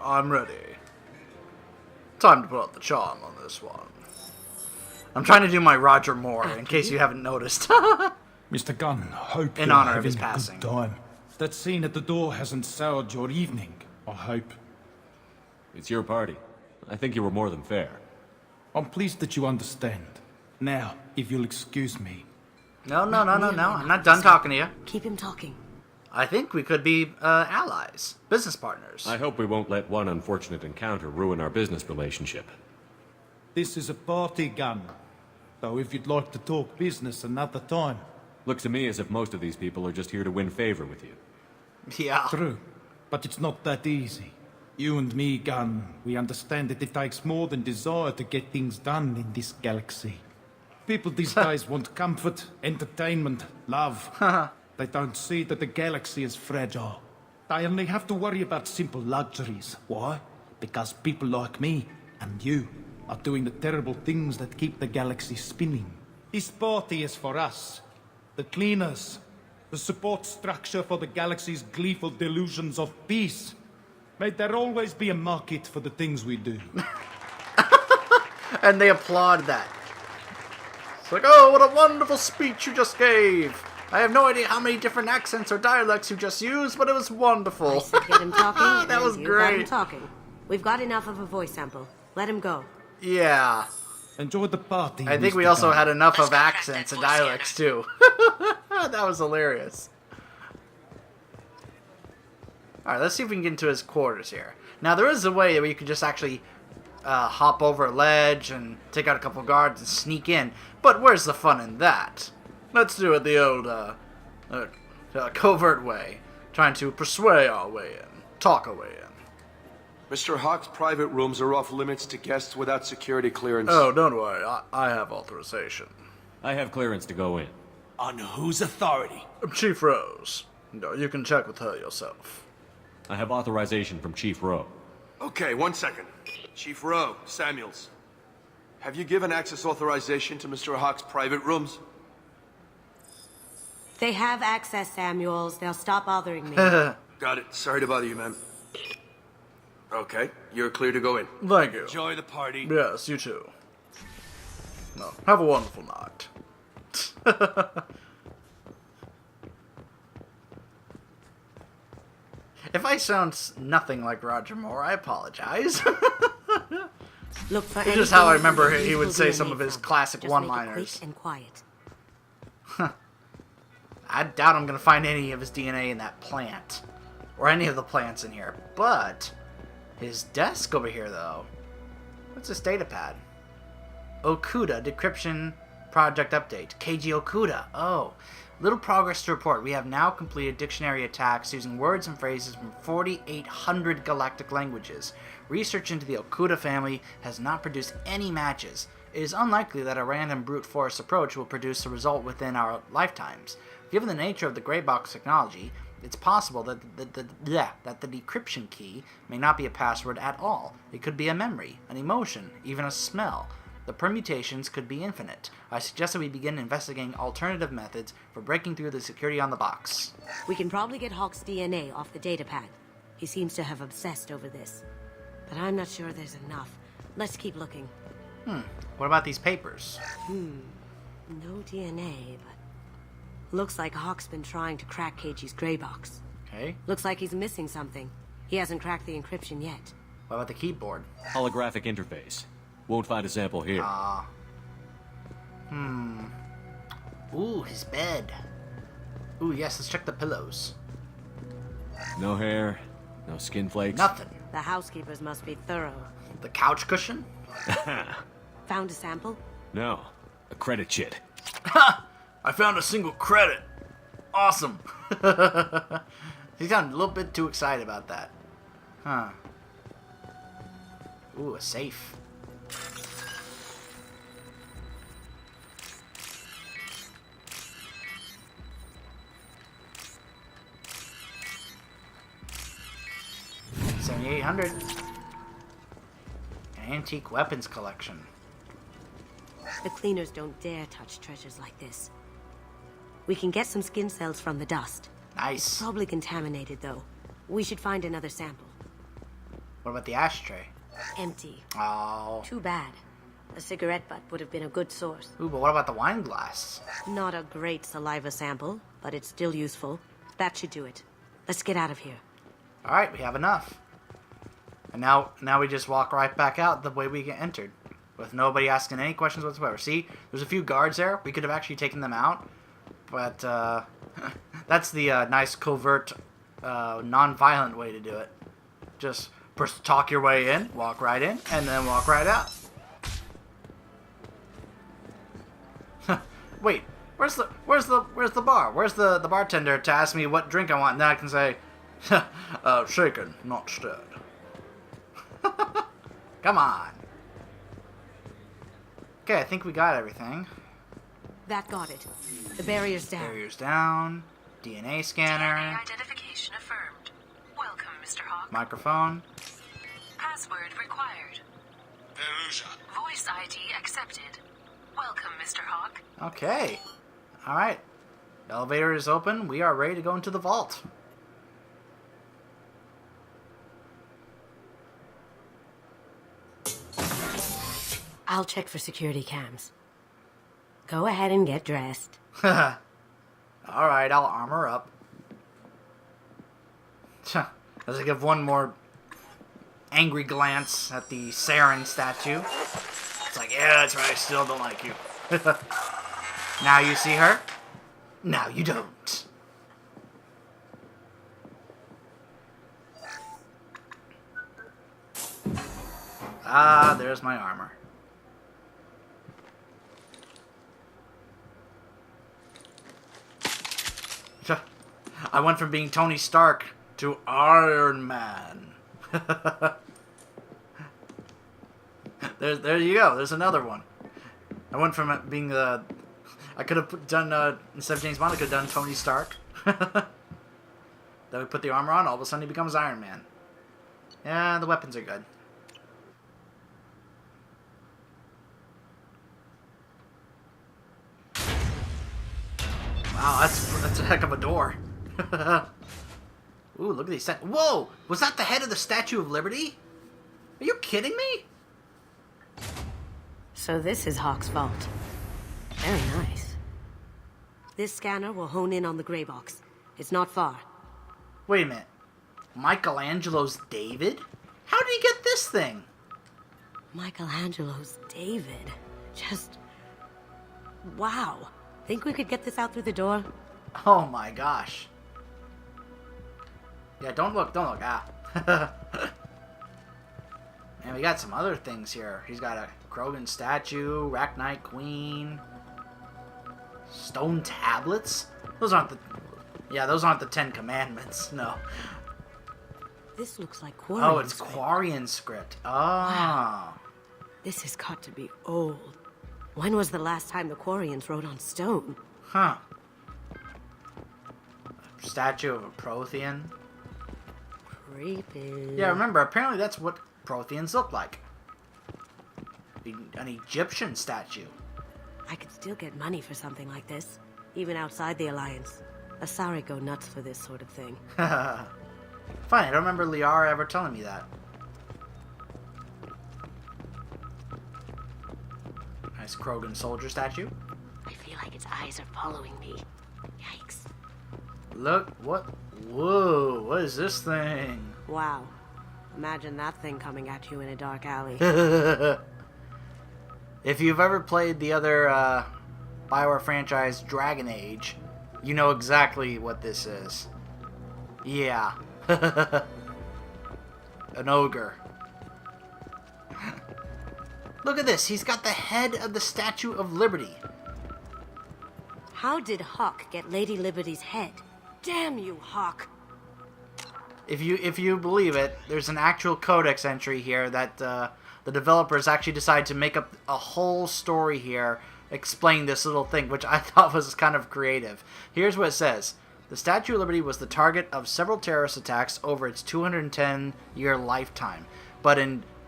I'm ready. Time to put out the charm on this one. I'm trying to do my Roger Moore, in case you haven't noticed. Mr. Gunn, hope In you're honor of having his a passing. good time. That scene at the door hasn't soured your evening, I hope. It's your party. I think you were more than fair. I'm pleased that you understand. Now, if you'll excuse me. No. I'm not done talking to you. Keep him talking. I think we could be allies, business partners. I hope we won't let one unfortunate encounter ruin our business relationship. This is a party, Gunn. So if you'd like to talk business another time. Looks to me as if most of these people are just here to win favor with you. Yeah. True. But it's not that easy. You and me, Gunn, we understand that it takes more than desire to get things done in this galaxy. People these days want comfort, entertainment, love. They don't see that the galaxy is fragile. They only have to worry about simple luxuries. Why? Because people like me and you are doing the terrible things that keep the galaxy spinning. This party is for us, the cleaners, the support structure for the galaxy's gleeful delusions of peace. May there always be a market for the things we do. And they applaud that. It's like, oh, what a wonderful speech you just gave. I have no idea how many different accents or dialects you just used, but it was wonderful. I said get him talking. That was you great. Got him talking. We've got enough of a voice sample. Let him go. Yeah. Enjoy the party. I think we Mr. also Gunn. had enough of accents and dialects, too. That was hilarious. Alright, let's see if we can get into his quarters here. Now, there is a way where you could just actually hop over a ledge and take out a couple guards and sneak in, but where's the fun in that? Let's do it the old, covert way. Trying to persuade our way in. Talk our way in. Mr. Hawk's private rooms are off limits to guests without security clearance. Oh, don't worry. I have authorization. I have clearance to go in. On whose authority? Chief Rose. No, you can check with her yourself. I have authorization from Chief Rowe. Okay, 1 second. Chief Rowe, Samuels. Have you given access authorization to Mr. Hawk's private rooms? They have access, Samuels. They'll stop bothering me. Got it. Sorry to bother you, ma'am. Okay, you're clear to go in. Thank you. Enjoy the party. Yes, you too. No, have a wonderful night. If I sound nothing like Roger Moore, I apologize. Look for It's just how I anything remember with he would useful say DNA some of his from. classic Just make it one-liners. quick and quiet. I doubt I'm going to find any of his DNA in that plant. Or any of the plants in here. But his desk over here, though. What's his data pad? Okuda Decryption Project Update. KG Okuda. Oh. Little progress to report. We have now completed dictionary attacks using words and phrases from 4,800 galactic languages. Research into the Okuda family has not produced any matches. It is unlikely that a random brute force approach will produce a result within our lifetimes. Given the nature of the gray box technology, it's possible that the decryption key may not be a password at all. It could be a memory, an emotion, even a smell. The permutations could be infinite. I suggest that we begin investigating alternative methods for breaking through the security on the box. We can probably get Hawk's DNA off the datapad. He seems to have obsessed over this. But I'm not sure there's enough. Let's keep looking. What about these papers? No DNA, but... Looks like Hawk's been trying to crack KG's gray box. Okay. Looks like he's missing something. He hasn't cracked the encryption yet. What about the keyboard? Holographic interface. Won't find a sample here. Ooh, his bed. Ooh, yes, let's check the pillows. No hair, no skin flakes. Nothing. The housekeepers must be thorough. The couch cushion? Found a sample? No, a credit chit. I found a single credit. Awesome. He sounded a little bit too excited about that. Huh. Ooh, a safe. $7,800. An antique weapons collection. The cleaners don't dare touch treasures like this. We can get some skin cells from the dust. Nice. Probably contaminated, though. We should find another sample. What about the ashtray? Empty. Oh. Too bad. A cigarette butt would have been a good source. Ooh, but what about the wine glass? Not a great saliva sample, but it's still useful. That should do it. Let's get out of here. Alright, we have enough. And now we just walk right back out the way we get entered. With nobody asking any questions whatsoever. See, there's a few guards there. We could have actually taken them out. But, that's the nice, covert, non-violent way to do it. Just talk your way in, walk right in, and then walk right out. Wait, where's the bar? Where's the bartender to ask me what drink I want? And then I can say, shaken, not stirred. Come on. Okay, I think we got everything. That got it. The barrier's down. Barriers down. DNA scanner. DNA identification affirmed. Welcome, Mr. Hawk. Microphone. Password required. Veruja. Voice ID accepted. Welcome, Mr. Hawk. Okay. Alright. Elevator is open. We are ready to go into the vault. I'll check for security cams. Go ahead and get dressed. Alright, I'll armor up. As I give one more angry glance at the Saren statue. It's like, yeah, that's right, I still don't like you. Now you see her? Now you don't. Ah, there's my armor. I went from being Tony Stark to Iron Man. There you go. There's another one. I went from it being the... I could have done, instead of James Bond, I could have done Tony Stark. Then we put the armor on, all of a sudden he becomes Iron Man. Yeah, the weapons are good. Wow, that's a heck of a door. Ooh, look at these. Whoa! Was that the head of the Statue of Liberty? Are you kidding me? So this is Hawk's vault. Very nice. This scanner will hone in on the gray box. It's not far. Wait a minute. Michelangelo's David? How did he get this thing? Michelangelo's David. Just... wow. Think we could get this out through the door? Oh my gosh. Yeah, don't look. Ah. And we got some other things here. He's got a Krogan statue, Arachnite Queen, stone tablets. Those aren't the 10 Commandments. No. This looks like Quarian Oh, it's script. Quarian script. Oh. This has got to be old. When was the last time the Quarians wrote on stone? Huh. Statue of a Prothean. Creepy. Yeah, remember, apparently that's what Protheans look like. An Egyptian statue. I could still get money for something like this, even outside the Alliance. Asari go nuts for this sort of thing. Funny, I don't remember Liara ever telling me that. Nice Krogan soldier statue. I feel like its eyes are following me. Yikes. Look, what? Whoa, what is this thing? Wow. Imagine that thing coming at you in a dark alley. If you've ever played the other BioWare franchise, Dragon Age, you know exactly what this is. Yeah. An ogre. Look at this. He's got the head of the Statue of Liberty. How did Hawk get Lady Liberty's head? Damn you, Hawk. If you believe it, there's an actual codex entry here that the developers actually decided to make up a whole story here explaining this little thing, which I thought was kind of creative. Here's what it says. The Statue of Liberty was the target of several terrorist attacks over its 210-year lifetime. But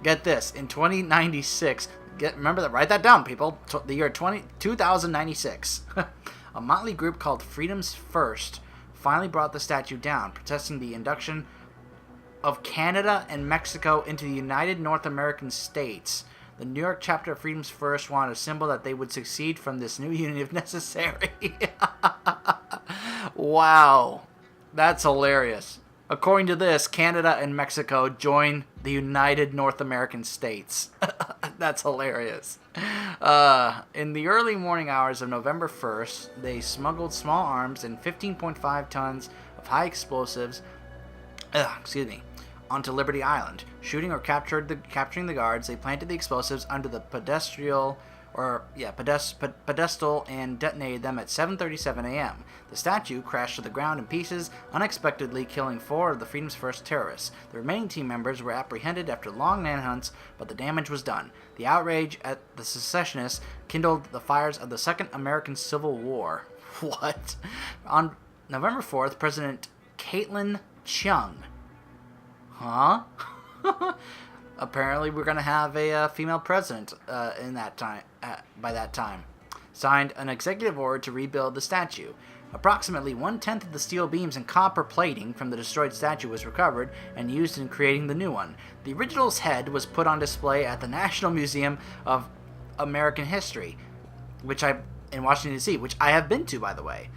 get this, in 2096, remember that, write that down, people, the year 2096, a motley group called Freedom's First finally brought the statue down, protesting the induction of Canada and Mexico into the United North American States. The New York chapter of Freedom's First wanted a symbol that they would succeed from this new union if necessary. Wow. That's hilarious. According to this, Canada and Mexico join the United North American States. That's hilarious. In the early morning hours of November 1st, they smuggled small arms and 15.5 tons of high explosives onto Liberty Island. Shooting or capturing the guards, they planted the explosives under the pedestal and detonated them at 7:37 a.m. The statue crashed to the ground in pieces, unexpectedly killing 4 of the Freedom's First terrorists. The remaining team members were apprehended after long manhunts, but the damage was done. The outrage at the secessionists kindled the fires of the Second American Civil War. What? On November 4th, President Caitlin Chung. Huh? Apparently, we're going to have a female president in that time. By that time, signed an executive order to rebuild the statue. Approximately 1/10 of the steel beams and copper plating from the destroyed statue was recovered and used in creating the new one. The original's head was put on display at the National Museum of American History, in Washington D.C., which I have been to, by the way.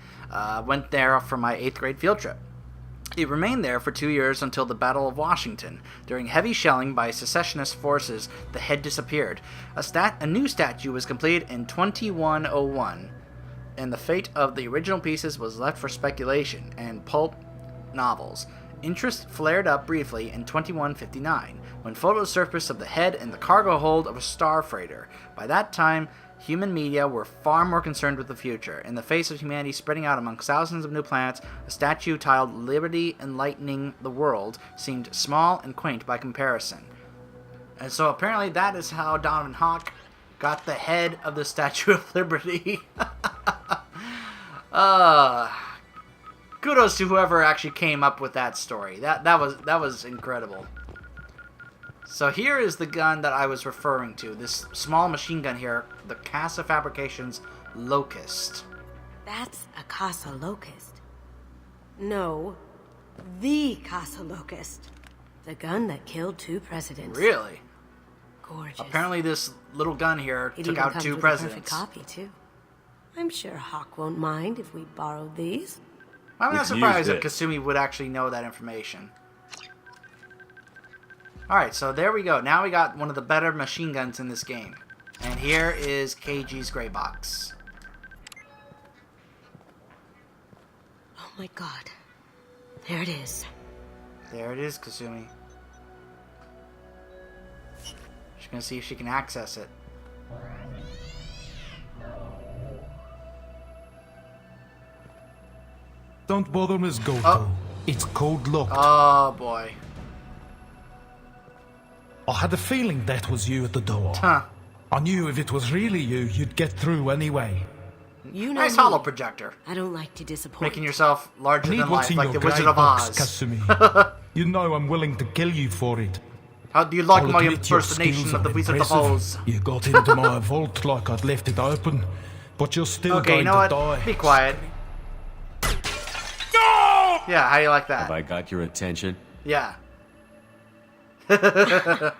Went there for my 8th grade field trip. It remained there for 2 years until the Battle of Washington. During heavy shelling by secessionist forces, the head disappeared. A new statue was completed in 2101, and the fate of the original pieces was left for speculation and pulp novels. Interest flared up briefly in 2159, when photos surfaced of the head in the cargo hold of a star freighter. By that time, human media were far more concerned with the future. In the face of humanity spreading out among thousands of new planets, a statue titled Liberty Enlightening the World seemed small and quaint by comparison. And so apparently that is how Donovan Hawk got the head of the Statue of Liberty. Kudos to whoever actually came up with that story. That was incredible. So here is the gun that I was referring to. This small machine gun here, the Casa Fabrications Locust. That's a Casa Locust. No, the Casa Locust. The gun that killed 2 presidents. Really? Gorgeous. Apparently this little gun here It took even out comes 2 with a presidents. perfect copy, too. I'm sure Hawk won't mind if we borrowed these. I'm We not can surprised use that Kasumi would actually know that information. Alright, so there we go. Now we got one of the better machine guns in this game. And here is KG's gray box. Oh my god. There it is. There it is, Kasumi. She's gonna see if she can access it. Don't bother, Miss Goto. Oh. It's code locked. Oh boy. I had a feeling that was you at the door. Huh. I knew if it was really you, you'd get through anyway. You know Nice me. holo projector. I don't like to disappoint. Making yourself larger Need than what's life, in like your the Wizard grey of box, Oz. Kasumi. You know I'm willing to kill you for it. How do you like I'll my admit your impersonation skills of the are Wizard of impressive. Oz? You got into my vault like I'd left it open, but you're still Okay, you going know to what? die. Be quiet. Yeah, how do you like that? Have I got your attention? Yeah. That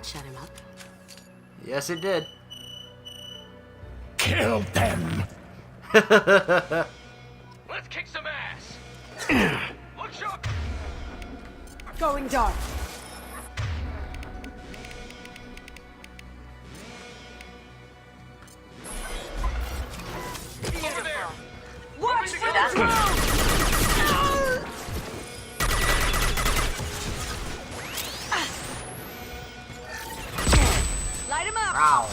shut him up. Yes, it did. Kill them! Let's kick some ass. Look sharp. Going dark. Over there. Watch for the drone! Light him up! Ow.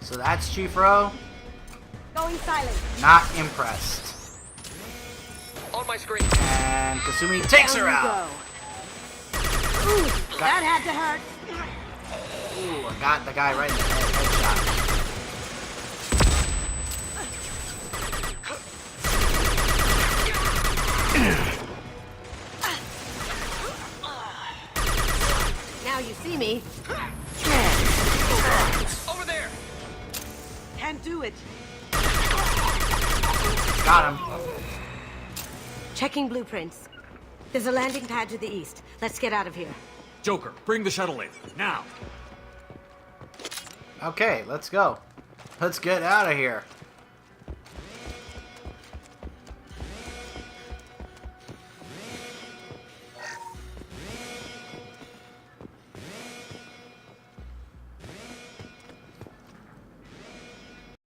So that's Chief Ro. Going silent. Not impressed. On my screen. And Kasumi takes her out. Ooh, that had to hurt. Ooh, I got the guy right in the headshot. Now you see me. Over there. Can't do it. Got him. Checking blueprints. There's a landing pad to the east. Let's get out of here. Joker, bring the shuttle in. Now! Okay, let's go. Let's get out of here.